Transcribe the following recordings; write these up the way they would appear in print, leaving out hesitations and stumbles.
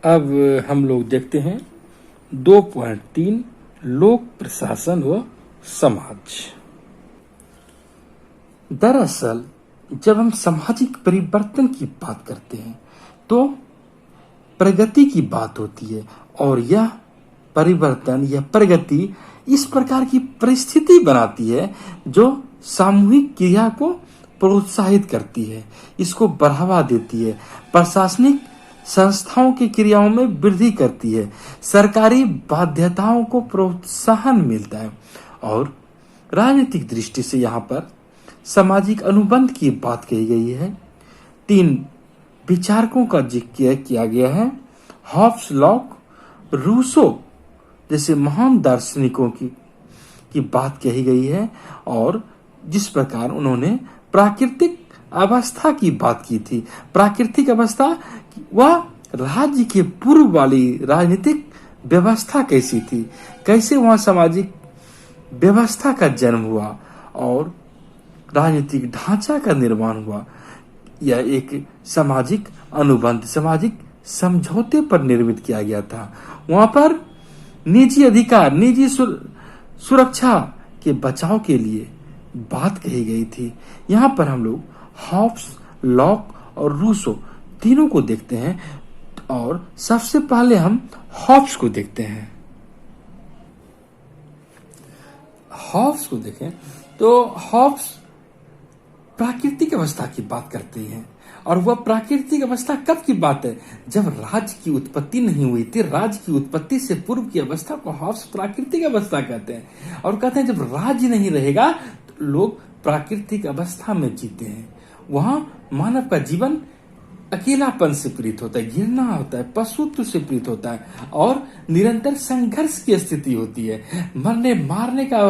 अब हम लोग देखते हैं 2.3 लोक प्रशासन व समाज। दरअसल जब हम सामाजिक परिवर्तन की बात करते हैं तो प्रगति की बात होती है, और यह परिवर्तन या प्रगति इस प्रकार की परिस्थिति बनाती है जो सामूहिक क्रिया को प्रोत्साहित करती है, इसको बढ़ावा देती है, प्रशासनिक संस्थाओं की क्रियाओं में वृद्धि करती है, सरकारी बाध्यताओं को प्रोत्साहन मिलता है। और राजनीतिक दृष्टि से यहाँ पर सामाजिक अनुबंध की बात कही गई है। 3 विचारकों का जिक्र किया गया है, हॉब्स, लॉक, रूसो जैसे महान दार्शनिकों की बात कही गई है, और जिस प्रकार उन्होंने प्राकृतिक अवस्था की बात की थी। प्राकृतिक अवस्था वह राज्य के पूर्व वाली राजनीतिक व्यवस्था कैसी थी, कैसे वहां सामाजिक व्यवस्था का जन्म हुआ और राजनीतिक ढांचा का निर्माण हुआ। यह एक सामाजिक अनुबंध, सामाजिक समझौते पर निर्मित किया गया था। वहां पर निजी अधिकार, निजी सुरक्षा के बचाव के लिए बात कही गई थी। यहाँ पर हम लोग हॉब्स, लॉक और रूसो तीनों को देखते हैं, और सबसे पहले हम हॉब्स को देखते हैं। हॉब्स को देखें तो हॉब्स प्राकृतिक अवस्था की बात करते हैं, और वह प्राकृतिक अवस्था कब की बात है? जब राज्य की उत्पत्ति नहीं हुई थी। राज्य की उत्पत्ति से पूर्व की अवस्था को हॉब्स प्राकृतिक अवस्था कहते हैं, और कहते हैं जब राज्य नहीं रहेगा तो लोग प्राकृतिक अवस्था में जीते हैं। वहां मानव का जीवन अकेलापन से पीड़ित होता है, गिरना होता है, पशुत्व से पीड़ित होता है, और निरंतर संघर्ष की स्थिति होती है, मरने मारने का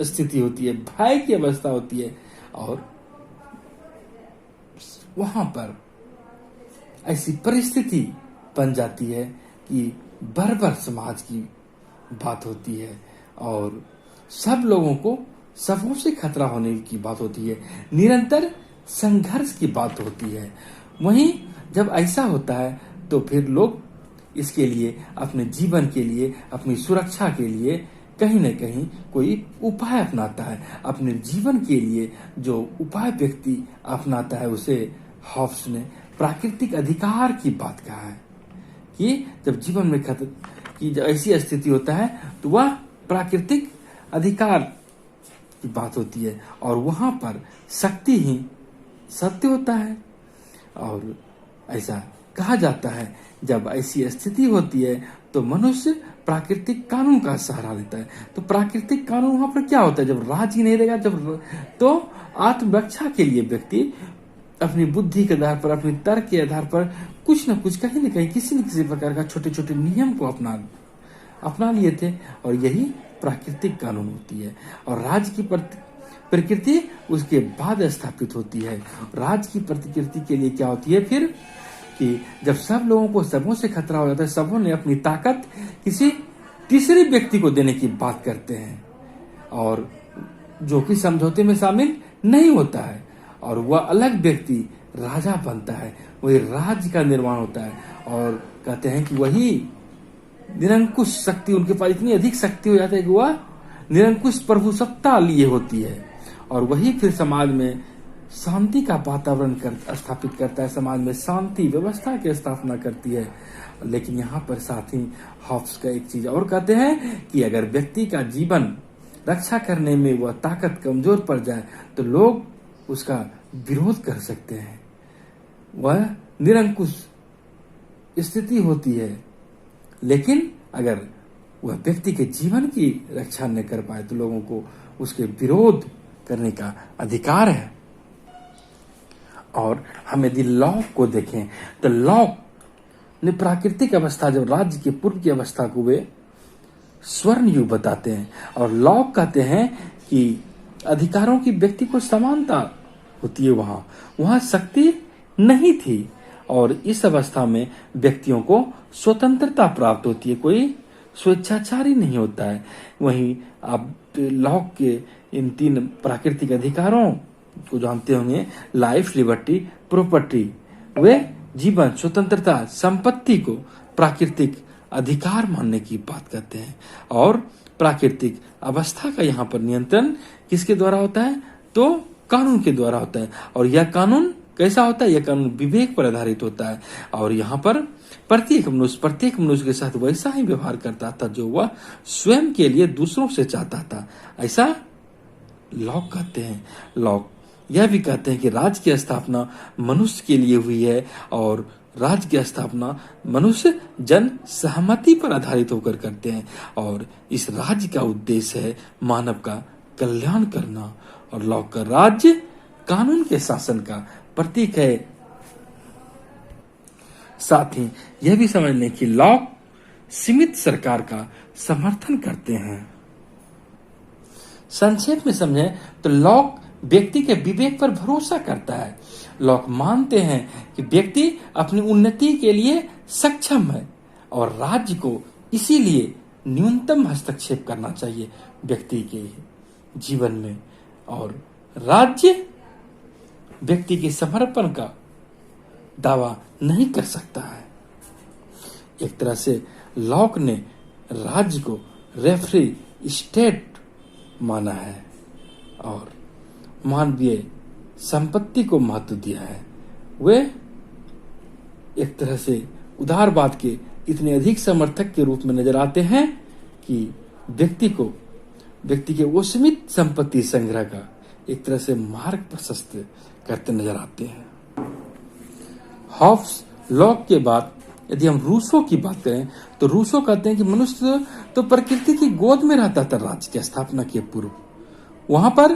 स्थिति होती है, भय की अवस्था होती है। और वहां पर ऐसी परिस्थिति बन जाती है कि बर्बर समाज की बात होती है, और सब लोगों को सबों से खतरा होने की बात होती है, निरंतर संघर्ष की बात होती है। वहीं जब ऐसा होता है तो फिर लोग इसके लिए, अपने जीवन के लिए, अपनी सुरक्षा के लिए कहीं न कहीं कोई उपाय अपनाता है। अपने जीवन के लिए जो उपाय व्यक्ति अपनाता है उसे हॉब्स ने प्राकृतिक अधिकार की बात कहा है, कि जब जीवन में कि जब ऐसी स्थिति होता है तो वह प्राकृतिक अधिकार की बात होती है, और वहां पर शक्ति ही सत्य होता है। और ऐसा कहा जाता है जब ऐसी स्थिति होती है तो मनुष्य प्राकृतिक कानून का सहारा लेता है। तो प्राकृतिक कानून वहां पर क्या होता है? जब राज्य ही नहीं रहेगा, जब तो आत्मरक्षा के लिए व्यक्ति अपनी बुद्धि के आधार पर, अपने तर्क के आधार पर कुछ न कुछ, कहीं न कहीं, किसी न किसी प्रकार का छोटे छोटे नियम को अपना लिए थे, और यही प्राकृतिक कानून होती है। और राज्य की प्रकृति उसके बाद स्थापित होती है। राज्य की प्रकृति के लिए क्या होती है फिर, कि जब सब लोगों को सबों से खतरा हो जाता है, सबों ने अपनी ताकत किसी तीसरे व्यक्ति को देने की बात करते हैं, और जो कि समझौते में शामिल नहीं होता है, और वह अलग व्यक्ति राजा बनता है, वही राज्य का निर्माण होता है। और कहते हैं कि वही निरंकुश शक्ति, उनके पास इतनी अधिक शक्ति हो जाती है कि वह निरंकुश प्रभुसत्ता लिए होती है, और वही फिर समाज में शांति का वातावरण स्थापित करता है, समाज में शांति व्यवस्था की स्थापना करती है। लेकिन यहाँ पर साथ ही हॉब्स का एक चीज और कहते हैं कि अगर व्यक्ति का जीवन रक्षा करने में वह ताकत कमजोर पड़ जाए तो लोग उसका विरोध कर सकते हैं। वह निरंकुश स्थिति होती है, लेकिन अगर वह व्यक्ति के जीवन की रक्षा न कर पाए तो लोगों को उसके विरोध करने का अधिकार है। और हम यदि लॉक को देखें तो लॉक ने प्राकृतिक अवस्था, जब राज्य के पूर्व की अवस्था को वे स्वर्ण युग बताते हैं, और लॉक कहते हैं कि अधिकारों की व्यक्ति को समानता होती है। वहां शक्ति नहीं थी, और इस अवस्था में व्यक्तियों को स्वतंत्रता प्राप्त होती है, कोई स्वेच्छाचारी नहीं होता है। वहीं आप लॉक के इन 3 प्राकृतिक अधिकारों को जानते होंगे, लाइफ, लिबर्टी, प्रॉपर्टी, वे जीवन, स्वतंत्रता, संपत्ति को प्राकृतिक अधिकार मानने की बात करते हैं। और प्राकृतिक अवस्था का यहाँ पर नियंत्रण किसके द्वारा होता है? तो कानून के द्वारा होता है। और यह कानून कैसा होता है? यह कानून विवेक पर आधारित होता है। और यहाँ पर प्रत्येक मनुष्य के साथ वैसा ही व्यवहार करता था जो वह स्वयं के लिए दूसरों से चाहता था। ऐसा लॉक कहते हैं। लॉक यह भी कहते हैं कि राज्य की स्थापना मनुष्य के लिए हुई है और राज्य की स्थापना मनुष्य जन सहमति पर आधारित होकर करते हैं। और इस राज्य का उद्देश्य है मानव का कल्याण करना। और लॉक का राज्य कानून के शासन का प्रतीक है। साथ ही यह भी समझ लें कि लॉक सीमित सरकार का समर्थन करते हैं। संक्षेप में समझें तो लॉक व्यक्ति के विवेक पर भरोसा करता है। लॉक मानते हैं कि व्यक्ति अपनी उन्नति के लिए सक्षम है और राज्य को इसीलिए न्यूनतम हस्तक्षेप करना चाहिए व्यक्ति के जीवन में। और राज्य व्यक्ति के समर्पण का दावा नहीं कर सकता है। एक तरह से लॉक ने राज्य को रेफरी स्टेट माना है और मानवीय संपत्ति को महत्व दिया है। वे एक तरह से उदारवाद के इतने अधिक समर्थक के रूप में नजर आते हैं कि व्यक्ति के वो सीमित संपत्ति संग्रह का एक तरह से मार्ग प्रशस्त करते नजर आते हैं। हॉब्स, लॉक के बाद यदि हम रूसो की बात करें तो रूसो कहते हैं कि मनुष्य तो प्रकृति की गोद में रहता था राज्य की स्थापना के पूर्व। वहां पर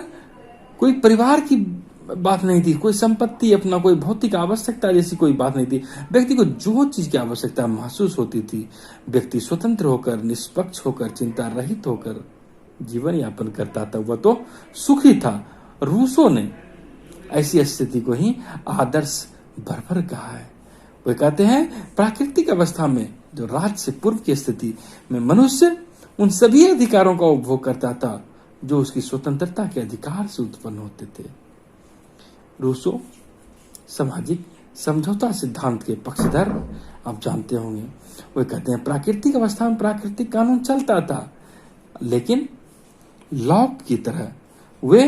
कोई परिवार की बात नहीं थी, कोई संपत्ति, अपना कोई भौतिक आवश्यकता जैसी कोई बात नहीं थी। व्यक्ति को जो चीज की आवश्यकता महसूस होती थी, व्यक्ति स्वतंत्र होकर, निष्पक्ष होकर, चिंता रहित होकर जीवन यापन करता था, वह तो सुखी था। रूसो ने ऐसी स्थिति को ही आदर्श बर्बर कहा है। वे कहते हैं प्राकृतिक अवस्था में जो राज्य से पूर्व की स्थिति में मनुष्य उन सभी अधिकारों का उपभोग करता था जो उसकी स्वतंत्रता के अधिकार से उत्पन्न होते थे। रूसो सामाजिक समझौता सिद्धांत के पक्षधर आप जानते होंगे। वे कहते हैं प्राकृतिक अवस्था में प्राकृतिक कानून चलता था, लेकिन लॉक की तरह वे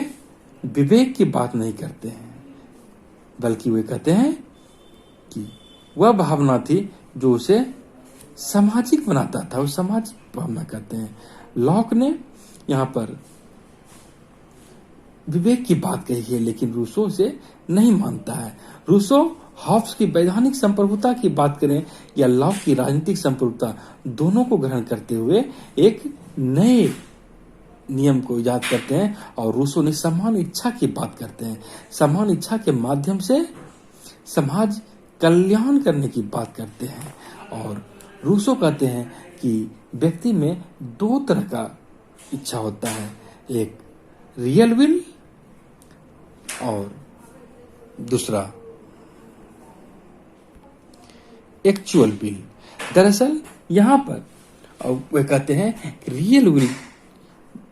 विवेक की बात नहीं करते हैं, बल्कि वे कहते हैं कि वह भावना थी जो उसे सामाजिक बनाता था। वो सामाजिक भावना कहते हैं। लॉक ने यहाँ पर विवेक की बात कही है, लेकिन रूसो से नहीं मानता है। रूसो हॉब्स की वैधानिक संप्रभुता की बात करें या लॉक की राजनीतिक संप्रभुता, दोनों को ग्रहण करते हुए एक नए नियम को इजाद करते हैं। और रूसो ने समान इच्छा की बात करते हैं। समान इच्छा के माध्यम से समाज कल्याण करने की बात करते हैं। और रूसो कहते हैं कि व्यक्ति में दो तरह का इच्छा होता है, एक रियल विल और दूसरा एक्चुअल विल। दरअसल यहाँ पर वे कहते हैं रियल विल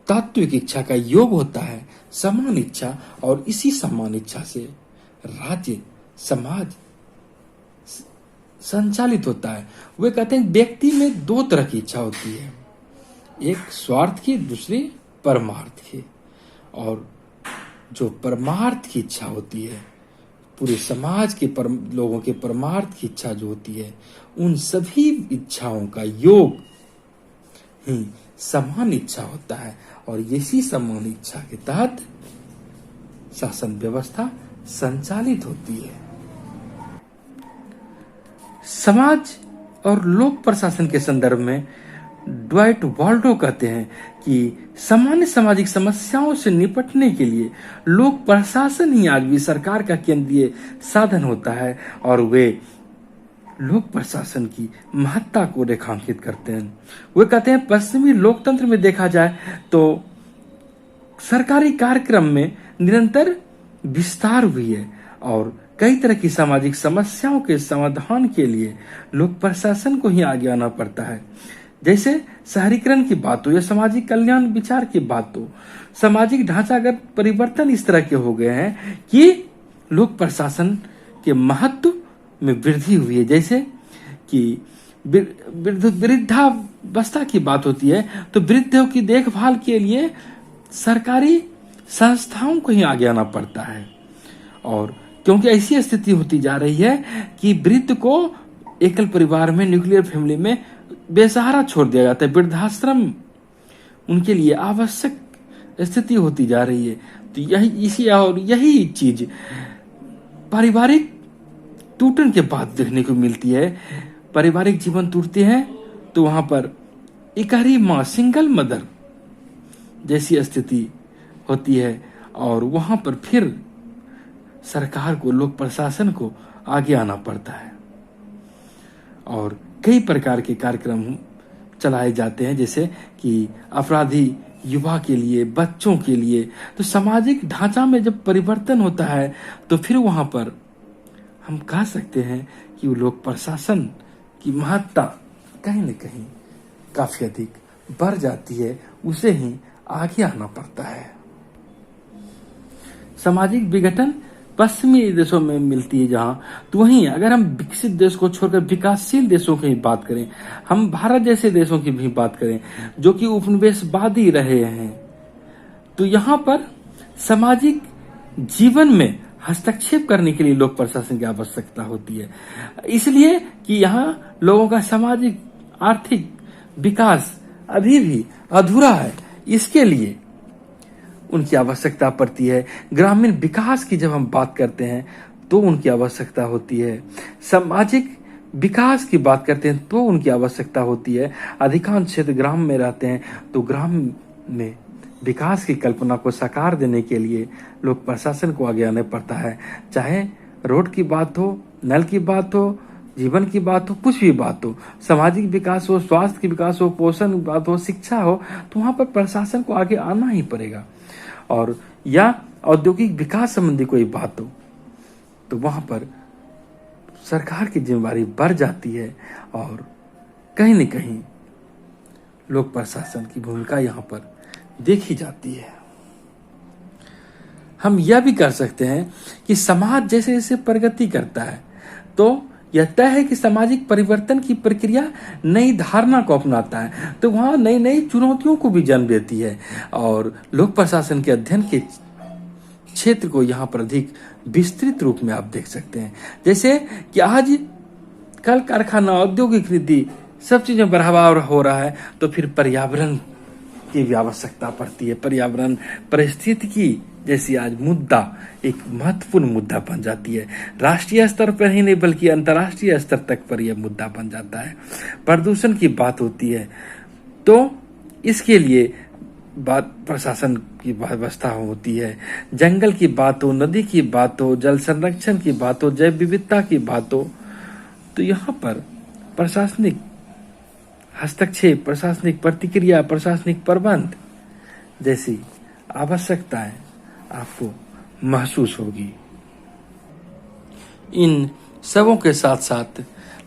तात्विक इच्छा का योग होता है, समान इच्छा, और इसी समान इच्छा से राज्य समाज संचालित होता है। वे कहते हैं व्यक्ति में दो तरह की इच्छा होती है, एक स्वार्थ की, दूसरी परमार्थ की। और जो परमार्थ की इच्छा होती है, पूरे समाज के लोगों के परमार्थ की इच्छा जो होती है, उन सभी इच्छाओं का योग ही समान इच्छा होता है। और इसी समान इच्छा के तहत शासन व्यवस्था संचालित होती है। समाज और लोक प्रशासन के संदर्भ में ड्वाइट वाल्डो कहते हैं कि सामान्य सामाजिक समस्याओं से निपटने के लिए लोक प्रशासन ही आज भी सरकार का केंद्रीय साधन होता है। और वे लोक प्रशासन की महत्ता को रेखांकित करते हैं। वे कहते हैं पश्चिमी लोकतंत्र में देखा जाए तो सरकारी कार्यक्रम में निरंतर विस्तार हुई है और कई तरह की सामाजिक समस्याओं के समाधान के लिए लोक प्रशासन को ही आगे आना पड़ता है। जैसे शहरीकरण की बात हो या सामाजिक कल्याण विचार की बात हो, सामाजिक ढांचागत परिवर्तन इस तरह के हो गए हैं कि लोक प्रशासन के महत्व में वृद्धि हुई है। जैसे कि वृद्धावस्था की बात होती है तो वृद्धों की देखभाल के लिए सरकारी संस्थाओं को ही आगे आना पड़ता है। और क्योंकि ऐसी स्थिति होती जा रही है कि वृद्ध को एकल परिवार में, न्यूक्लियर फैमिली में बेसहारा छोड़ दिया जाता है। वृद्धाश्रम उनके लिए आवश्यक स्थिति होती जा रही है। तो यही चीज पारिवारिक टूटन के बाद देखने को मिलती है। पारिवारिक जीवन टूटते हैं तो वहां पर इकहरी माँ, सिंगल मदर जैसी स्थिति होती है और वहां पर फिर सरकार को, लोक प्रशासन को आगे आना पड़ता है और कई प्रकार के कार्यक्रम चलाए जाते हैं, जैसे कि अपराधी युवा के लिए, बच्चों के लिए। तो सामाजिक ढांचा में जब परिवर्तन होता है तो फिर वहां पर हम कह सकते हैं कि वो लोक प्रशासन की महत्ता कहीं न कहीं काफी अधिक बढ़ जाती है, उसे ही आगे आना पड़ता है। सामाजिक विघटन पश्चिमी देशों में मिलती है जहां, तो वहीं अगर हम विकसित देश को छोड़कर विकासशील देशों की बात करें, हम भारत जैसे देशों की भी बात करें जो कि उपनिवेशवादी रहे हैं, तो यहाँ पर सामाजिक जीवन में हस्तक्षेप करने के लिए लोक प्रशासन की आवश्यकता होती है, इसलिए कि यहाँ लोगों का सामाजिक आर्थिक विकास अभी भी अधूरा है। इसके लिए उनकी आवश्यकता पड़ती है। ग्रामीण विकास की जब हम बात करते हैं तो उनकी आवश्यकता होती है। सामाजिक विकास की बात करते हैं तो उनकी आवश्यकता होती है। अधिकांश क्षेत्र ग्राम में रहते हैं तो ग्राम में विकास की कल्पना को साकार देने के लिए लोक प्रशासन को आगे आना पड़ता है। चाहे रोड की बात हो, नल की बात हो, जीवन की बात हो, कुछ भी बात हो, सामाजिक विकास हो, स्वास्थ्य की विकास हो, पोषण की बात हो, शिक्षा हो, तो वहां पर प्रशासन को आगे आना ही पड़ेगा। और या औद्योगिक विकास संबंधी कोई बात हो तो वहां पर सरकार की जिम्मेदारी बढ़ जाती है और कहीं न कहीं लोक प्रशासन की भूमिका यहाँ पर देखी जाती है। हम यह भी कर सकते हैं कि समाज जैसे जैसे प्रगति करता है तो यह तय है कि सामाजिक परिवर्तन की प्रक्रिया नई धारणा को अपनाता है, तो वहां नई नई चुनौतियों को भी जन्म देती है और लोक प्रशासन के अध्ययन के क्षेत्र को यहाँ पर अधिक विस्तृत रूप में आप देख सकते हैं। जैसे कि आज कल कारखाना, औद्योगिक नीति, सब चीजें बढ़ावा हो रहा है तो फिर पर्यावरण की भी आवश्यकता पड़ती है। पर्यावरण पारिस्थितिकी जैसी आज मुद्दा एक महत्वपूर्ण मुद्दा बन जाती है। राष्ट्रीय स्तर पर ही नहीं बल्कि अंतर्राष्ट्रीय स्तर तक पर यह मुद्दा बन जाता है। प्रदूषण की बात होती है तो इसके लिए बात प्रशासन की व्यवस्था होती है। जंगल की बात हो, नदी की बात हो, जल संरक्षण की बात हो, जैव विविधता की बात हो, तो यहाँ पर प्रशासनिक हस्तक्षेप, प्रशासनिक प्रतिक्रिया, प्रशासनिक प्रबंध जैसी आवश्यकताएं आपको महसूस होगी। इन सबों के साथ साथ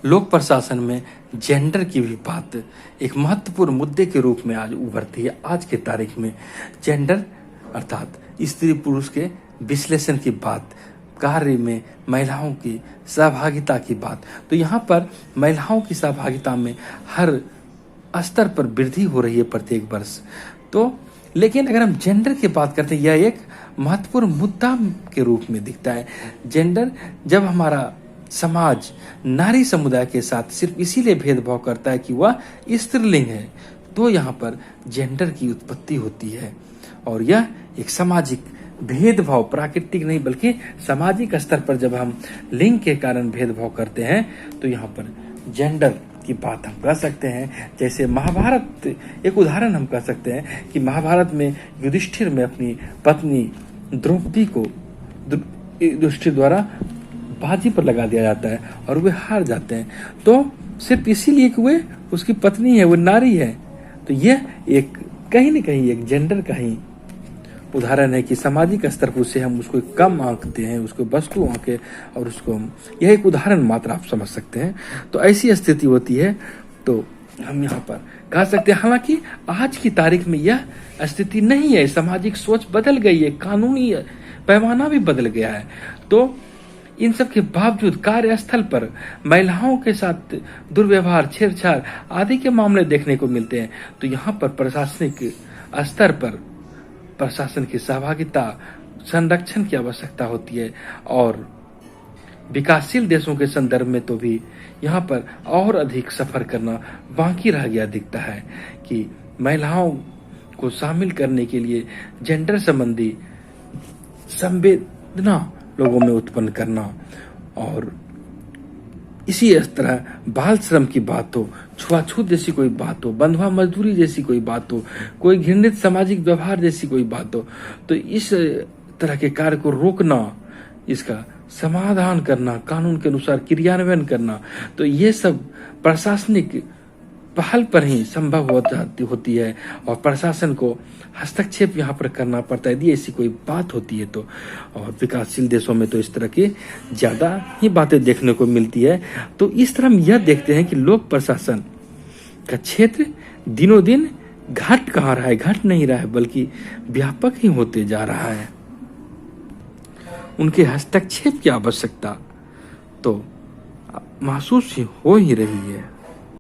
लोक प्रशासन में जेंडर की भी बात एक महत्वपूर्ण मुद्दे के रूप में आज उभरती है। आज के तारीख में जेंडर अर्थात स्त्री पुरुष के विश्लेषण की बात, कार्य में महिलाओं की सहभागिता की बात, तो यहाँ पर महिलाओं की सहभागिता में हर स्तर पर वृद्धि हो रही है प्रत्येक वर्ष। तो लेकिन अगर हम जेंडर की बात करते हैं, यह एक महत्वपूर्ण मुद्दा के रूप में दिखता है। जेंडर जब हमारा समाज नारी समुदाय के साथ सिर्फ इसीलिए भेदभाव करता है कि वह स्त्रीलिंग है, तो यहाँ पर जेंडर की उत्पत्ति होती है और यह एक सामाजिक भेदभाव, प्राकृतिक नहीं बल्कि सामाजिक स्तर पर जब हम लिंग के कारण भेदभाव करते हैं तो यहाँ पर जेंडर की बात हम कर सकते हैं। जैसे महाभारत, एक उदाहरण हम कर सकते हैं कि महाभारत में युधिष्ठिर में अपनी पत्नी द्रौपदी को युधिष्ठिर द्वारा बाजी पर लगा दिया जाता है और वे हार जाते हैं, तो सिर्फ इसीलिए कि वे उसकी पत्नी है, वो नारी है। तो यह एक कहीं न कहीं एक जेंडर का ही उदाहरण है कि सामाजिक स्तर पर उसे हम उसको कम आंकते हैं, उसको वस्तु आंके और उसको हम, यह एक उदाहरण मात्र आप समझ सकते हैं। तो ऐसी स्थिति होती है तो हम यहाँ पर कह सकते हैं। हालांकि आज की तारीख में यह स्थिति नहीं है, सामाजिक सोच बदल गई है, कानूनी पैमाना भी बदल गया है। तो इन सब के बावजूद कार्यस्थल पर महिलाओं के साथ दुर्व्यवहार, छेड़छाड़ आदि के मामले देखने को मिलते हैं। तो यहाँ पर प्रशासनिक स्तर पर प्रशासन की सहभागिता, संरक्षण की आवश्यकता होती है। और विकासशील देशों के संदर्भ में तो भी यहाँ पर और अधिक सफर करना बाकी रह गया दिखता है कि महिलाओं को शामिल करने के लिए जेंडर संबंधी संवेदना लोगों में उत्पन्न करना। और इसी तरह बाल श्रम की बात हो, छुआछूत जैसी कोई बात हो, बंधुआ मजदूरी जैसी कोई बात हो, कोई घृणित सामाजिक व्यवहार जैसी कोई बात हो, तो इस तरह के कार्य को रोकना, इसका समाधान करना, कानून के अनुसार क्रियान्वयन करना, तो ये सब प्रशासनिक पहल पर ही संभव होती है। और प्रशासन को हस्तक्षेप यहाँ पर करना पड़ता है यदि ऐसी कोई बात होती है तो। और विकासशील देशों में तो इस तरह की ज्यादा ही बातें देखने को मिलती है। तो इस तरह हम यह देखते हैं कि लोक प्रशासन का क्षेत्र दिनों दिन घट कहाँ रहा है, घट नहीं रहा है, बल्कि व्यापक ही होते जा रहा है। उनके हस्तक्षेप की आवश्यकता तो महसूस हो ही रही है।